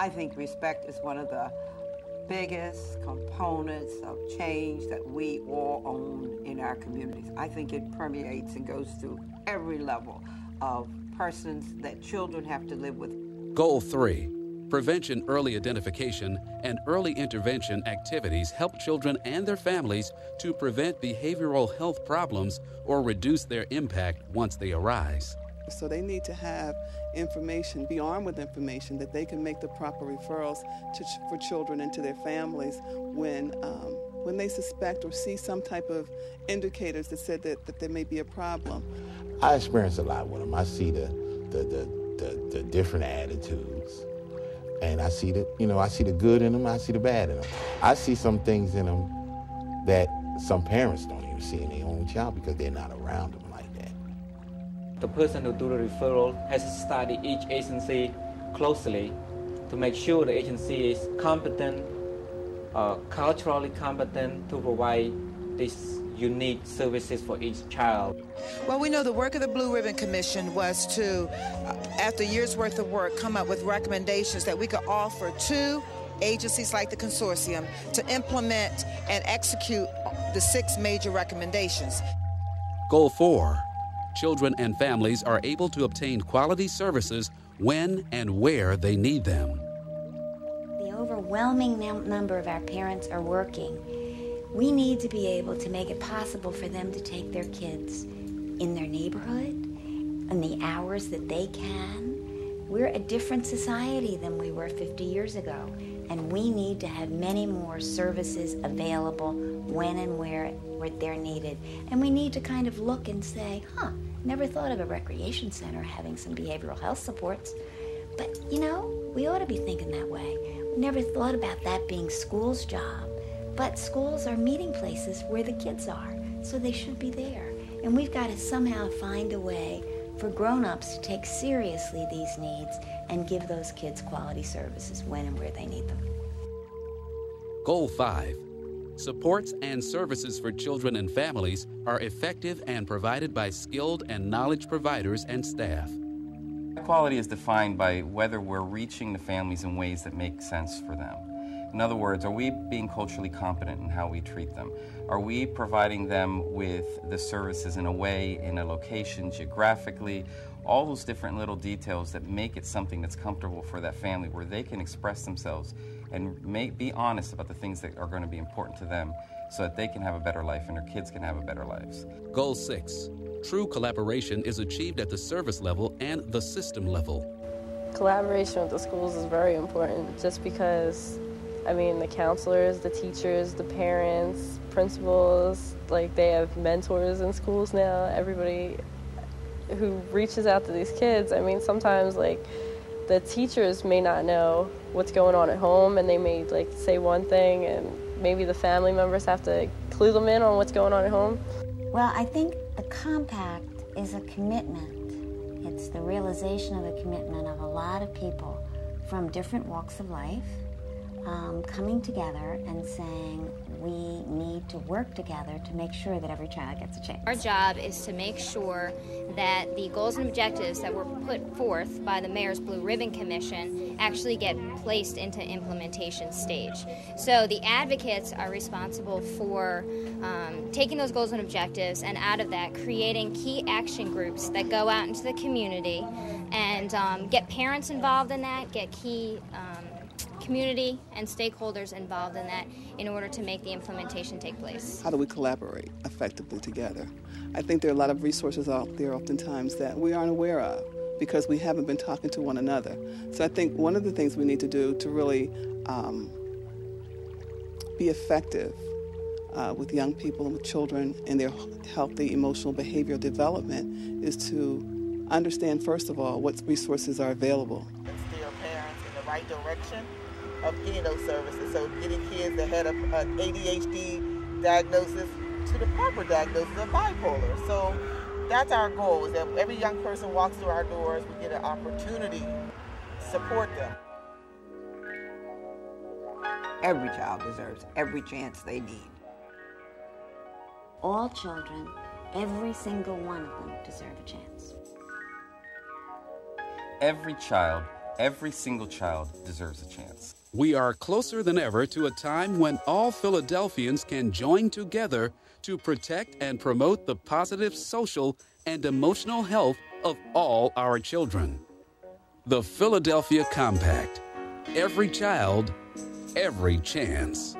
I think respect is one of the biggest components of change that we all own in our communities. I think it permeates and goes through every level of persons that children have to live with. Goal 3. Prevention, early identification, and early intervention activities help children and their families to prevent behavioral health problems or reduce their impact once they arise. So they need to have information, be armed with information that they can make the proper referrals for children and to their families when they suspect or see some type of indicators that said that there may be a problem. I experience a lot with them. I see the different attitudes, and I see the good in them. I see the bad in them. I see some things in them that some parents don't even see in their own child because they're not around them. The person who do the referral has to study each agency closely to make sure the agency is competent, culturally competent to provide these unique services for each child. Well, we know the work of the Blue Ribbon Commission was to, after years worth of work, come up with recommendations that we could offer to agencies like the consortium to implement and execute the 6 major recommendations. Goal 4. Children and families are able to obtain quality services when and where they need them. The overwhelming number of our parents are working. We need to be able to make it possible for them to take their kids in their neighborhood, in the hours that they can. We're a different society than we were 50 years ago, and we need to have many more services available when and where they're needed. And we need to kind of look and say, never thought of a recreation center having some behavioral health supports. But, we ought to be thinking that way. We never thought about that being school's job. But schools are meeting places where the kids are, so they should be there. And we've got to somehow find a way for grown-ups to take seriously these needs and give those kids quality services when and where they need them. Goal 5. Supports and services for children and families are effective and provided by skilled and knowledge providers and staff. Quality is defined by whether we're reaching the families in ways that make sense for them. In other words, are we being culturally competent in how we treat them? Are we providing them with the services in a way, in a location, geographically, all those different little details that make it something that's comfortable for that family where they can express themselves and be honest about the things that are going to be important to them so that they can have a better life and their kids can have a better lives. Goal 6. True collaboration is achieved at the service level and the system level. Collaboration with the schools is very important just because, the counselors, the teachers, the parents, principals, they have mentors in schools now. Everybody who reaches out to these kids, sometimes, the teachers may not know what's going on at home, and they may, say one thing, and maybe the family members have to clue them in on what's going on at home. Well, I think the compact is a commitment. It's the realization of a commitment of a lot of people from different walks of life, coming together and saying we need to work together to make sure that every child gets a chance. Our job is to make sure that the goals and objectives that were put forth by the Mayor's Blue Ribbon Commission actually get placed into implementation stage. So the advocates are responsible for taking those goals and objectives, and out of that creating key action groups that go out into the community and get parents involved in that, get key community and stakeholders involved in that in order to make the implementation take place. How do we collaborate effectively together? I think there are a lot of resources out there oftentimes that we aren't aware of because we haven't been talking to one another. So I think one of the things we need to do to really be effective with young people and with children in their healthy emotional behavioral development is to understand, first of all, what resources are available. And steer parents in the right direction of getting those services. So getting kids that had an ADHD diagnosis to the proper diagnosis of bipolar. So that's our goal, is that every young person walks through our doors, we get an opportunity to support them. Every child deserves every chance they need. All children, every single one of them, deserve a chance. Every child Every single child deserves a chance. We are closer than ever to a time when all Philadelphians can join together to protect and promote the positive social and emotional health of all our children. The Philadelphia Compact. Every child, every chance.